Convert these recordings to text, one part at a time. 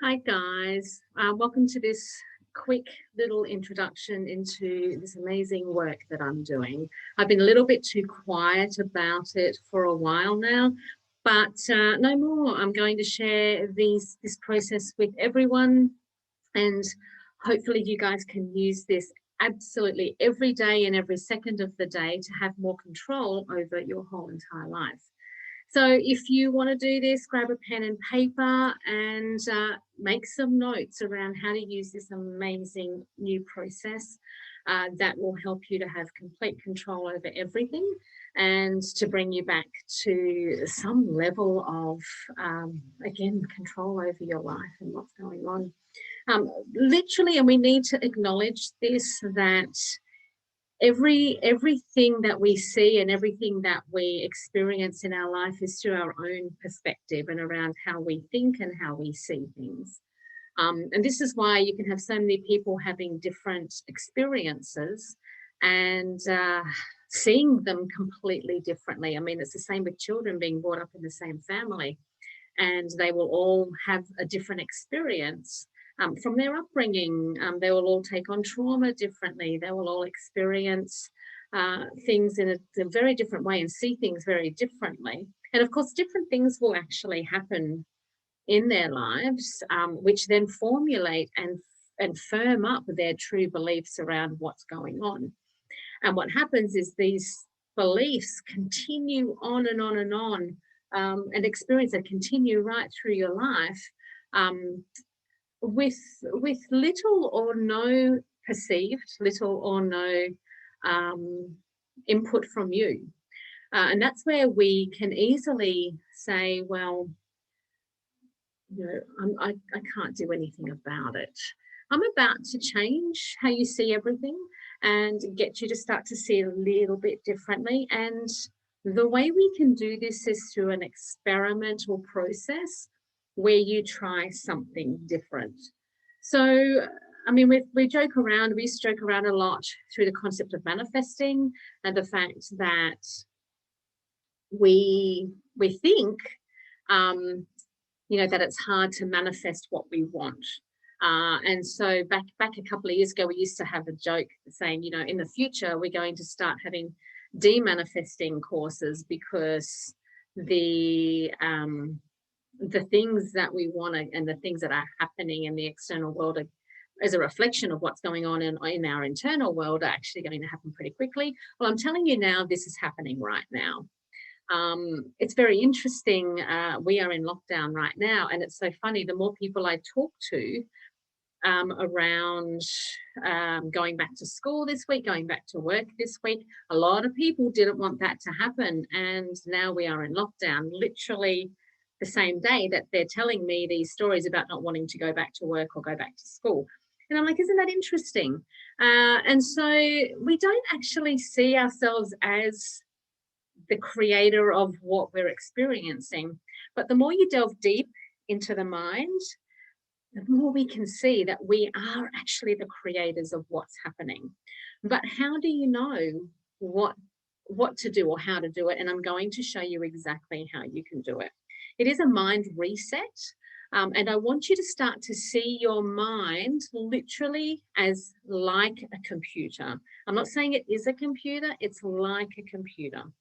Hi guys, welcome to this quick little introduction into this amazing work that I'm doing. I've been a little bit too quiet about it for a while now, but no more. I'm going to share this process with everyone, and hopefully you guys can use this absolutely every day and every second of the day to have more control over your whole entire life. So if you want to do this, grab a pen and paper and make some notes around how to use this amazing new process that will help you to have complete control over everything and to bring you back to some level of, again, control over your life and what's going on. Literally, and we need to acknowledge this, that everything that we see and everything that we experience in our life is through our own perspective and around how we think and how we see things. And this is why you can have so many people having different experiences and seeing them completely differently. I mean, it's the same with children being brought up in the same family, and they will all have a different experience. From their upbringing. They will all take on trauma differently. They will all experience things in a very different way and see things very differently. And of course, different things will actually happen in their lives, which then formulate and firm up their true beliefs around what's going on. And what happens is these beliefs continue on and on and on, and experience that continue right through your life. With little or no input from you. And that's where we can easily say, well, you know, I can't do anything about it. I'm about to change how you see everything and get you to start to see it a little bit differently. And the way we can do this is through an experimental process where you try something different. So, I mean, we used to joke around a lot through the concept of manifesting and the fact that we think, that it's hard to manifest what we want. And so back a couple of years ago, we used to have a joke saying, in the future, we're going to start having de-manifesting courses because the things that we want and the things that are happening in the external world as a reflection of what's going on in our internal world are actually going to happen pretty quickly. Well, I'm telling you now, this is happening right now. It's very interesting. We are in lockdown right now, and it's so funny. The more people I talk to around going back to school this week, going back to work this week, a lot of people didn't want that to happen. And now we are in lockdown, literally the same day that they're telling me these stories about not wanting to go back to work or go back to school. And I'm like, isn't that interesting? And so we don't actually see ourselves as the creator of what we're experiencing. But the more you delve deep into the mind, the more we can see that we are actually the creators of what's happening. But how do you know what to do or how to do it? And I'm going to show you exactly how you can do it. It is a mind reset. And I want you to start to see your mind literally as like a computer. I'm not saying it is a computer, it's like a computer.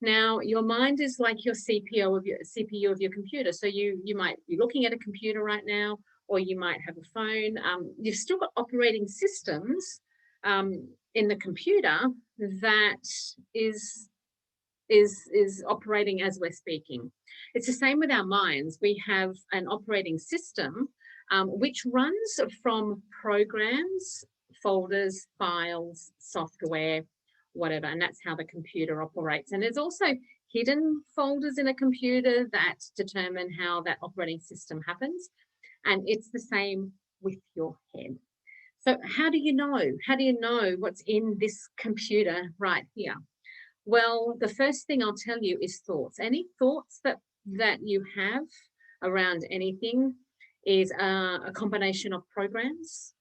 Now, your mind is like your CPU of your computer. So you might be looking at a computer right now, or you might have a phone. You've still got operating systems in the computer that is operating as we're speaking. It's the same with our minds. We have an operating system which runs from programs, folders, files, software, whatever, and that's how the computer operates. And there's also hidden folders in a computer that determine how that operating system happens. And it's the same with your head. So how do you know? How do you know what's in this computer right here? Well, the first thing I'll tell you is thoughts. Any thoughts that you have around anything is a combination of programs,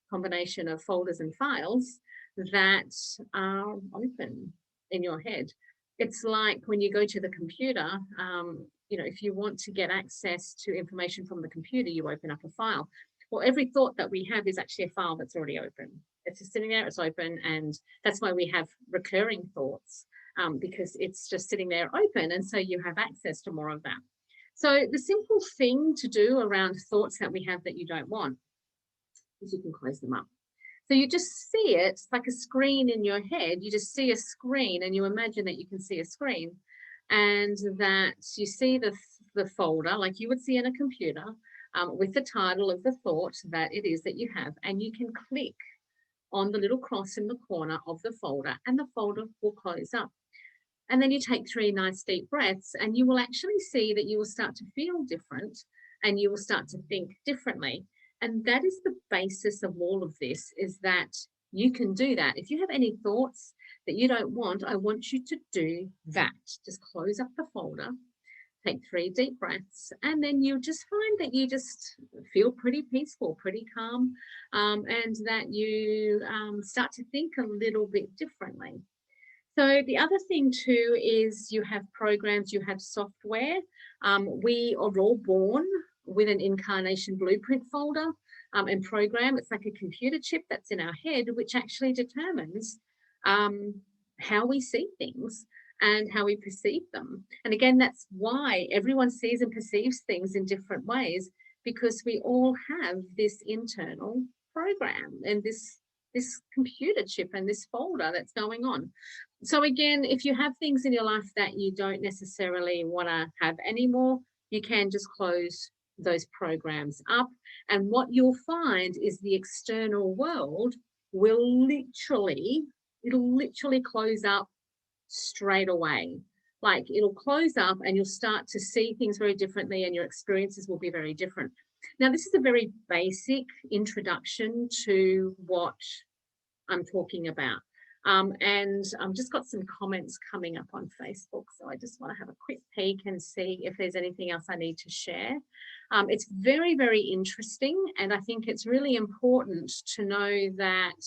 combination of folders and files that are open in your head. It's like when you go to the computer, if you want to get access to information from the computer, you open up a file. Well, every thought that we have is actually a file that's already open. It's just sitting there, it's open, and that's why we have recurring thoughts, because it's just sitting there open, and so you have access to more of that. So the simple thing to do around thoughts that we have that you don't want is you can close them up. So you just see it, it's like a screen in your head. You just see a screen and you imagine that you can see a screen, and that you see the folder like you would see in a computer, with the title of the thought that it is that you have, and you can click on the little cross in the corner of the folder and the folder will close up. And then you take 3 nice deep breaths and you will actually see that you will start to feel different and you will start to think differently. And that is the basis of all of this, is that you can do that. If you have any thoughts that you don't want, I want you to do that. Just close up the folder, take 3 deep breaths, and then you'll just find that you just feel pretty peaceful, pretty calm, and that you start to think a little bit differently. So the other thing too is you have programs, you have software. We are all born with an incarnation blueprint folder and program. It's like a computer chip that's in our head, which actually determines how we see things and how we perceive them. And again, that's why everyone sees and perceives things in different ways, because we all have this internal program and this computer chip and this folder that's going on. So again, if you have things in your life that you don't necessarily want to have anymore, you can just close those programs up. And what you'll find is the external world will literally close up straight away. Like it'll close up and you'll start to see things very differently and your experiences will be very different. Now, this is a very basic introduction to what I'm talking about. And I've just got some comments coming up on Facebook. So I just want to have a quick peek and see if there's anything else I need to share. It's very, very interesting. And I think it's really important to know that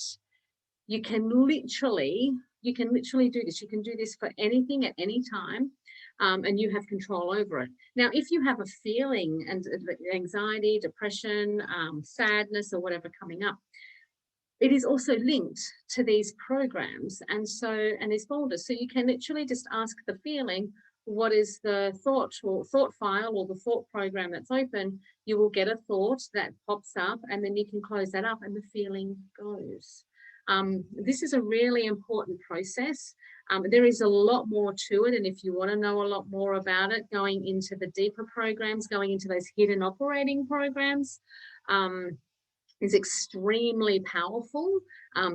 you can literally do this. You can do this for anything at any time, and you have control over it. Now, if you have a feeling and anxiety, depression, sadness, or whatever coming up, it is also linked to these programs and these folders. So you can literally just ask the feeling, what is the thought or thought file or the thought program that's open? You will get a thought that pops up, and then you can close that up and the feeling goes. This is a really important process. There is a lot more to it, and if you want to know a lot more about it, going into the deeper programs, going into those hidden operating programs, is extremely powerful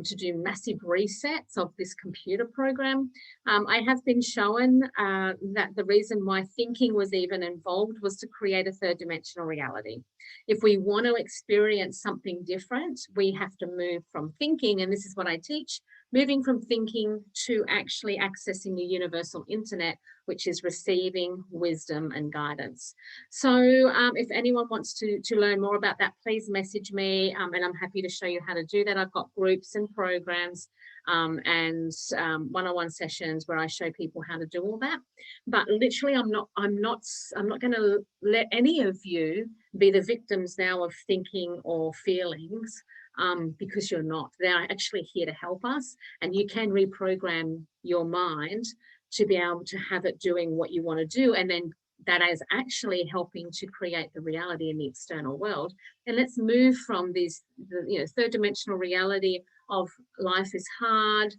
to do massive resets of this computer program. I have been shown that the reason why thinking was even involved was to create a 3rd dimensional reality. If we want to experience something different, we have to move from thinking, and this is what I teach, moving from thinking to actually accessing the universal internet, which is receiving wisdom and guidance. So if anyone wants to learn more about that, please message me, and I'm happy to show you how to do that. I've got groups and programs and one-on-one sessions where I show people how to do all that. But literally, I'm not going to let any of you be the victims now of thinking or feelings, because you're not. They're actually here to help us, and you can reprogram your mind to be able to have it doing what you want to do, and then that is actually helping to create the reality in the external world. And let's move from this, 3rd dimensional reality of life is hard,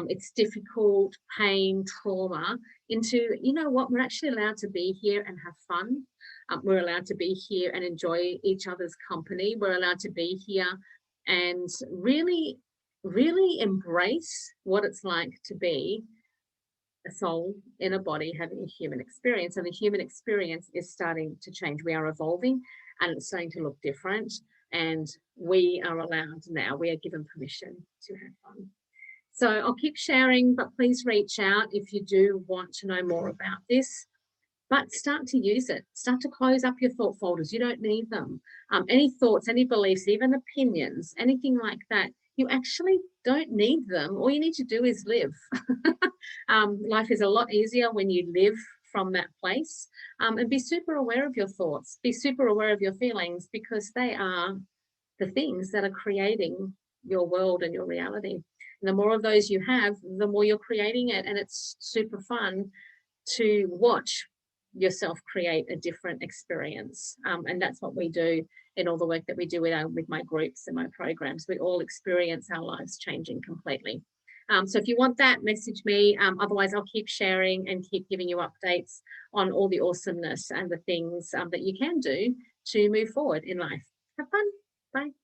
it's difficult, pain, trauma, into, you know what, we're actually allowed to be here and have fun. We're allowed to be here and enjoy each other's company. We're allowed to be here and really, really embrace what it's like to be a soul in a body having a human experience. And the human experience is starting to change. We are evolving and it's starting to look different. And we are allowed now, we are given permission to have fun. So I'll keep sharing, but please reach out if you do want to know more about this. But start to use it. Start to close up your thought folders. You don't need them. Any thoughts, any beliefs, even opinions, anything like that, you actually don't need them. All you need to do is live. Life is a lot easier when you live from that place, and be super aware of your thoughts, be super aware of your feelings, because they are the things that are creating your world and your reality. And the more of those you have, the more you're creating it. And it's super fun to watch yourself create a different experience. And that's what we do in all the work that we do with my groups and my programs. We all experience our lives changing completely. So if you want that, message me. Otherwise, I'll keep sharing and keep giving you updates on all the awesomeness and the things that you can do to move forward in life. Have fun. Bye.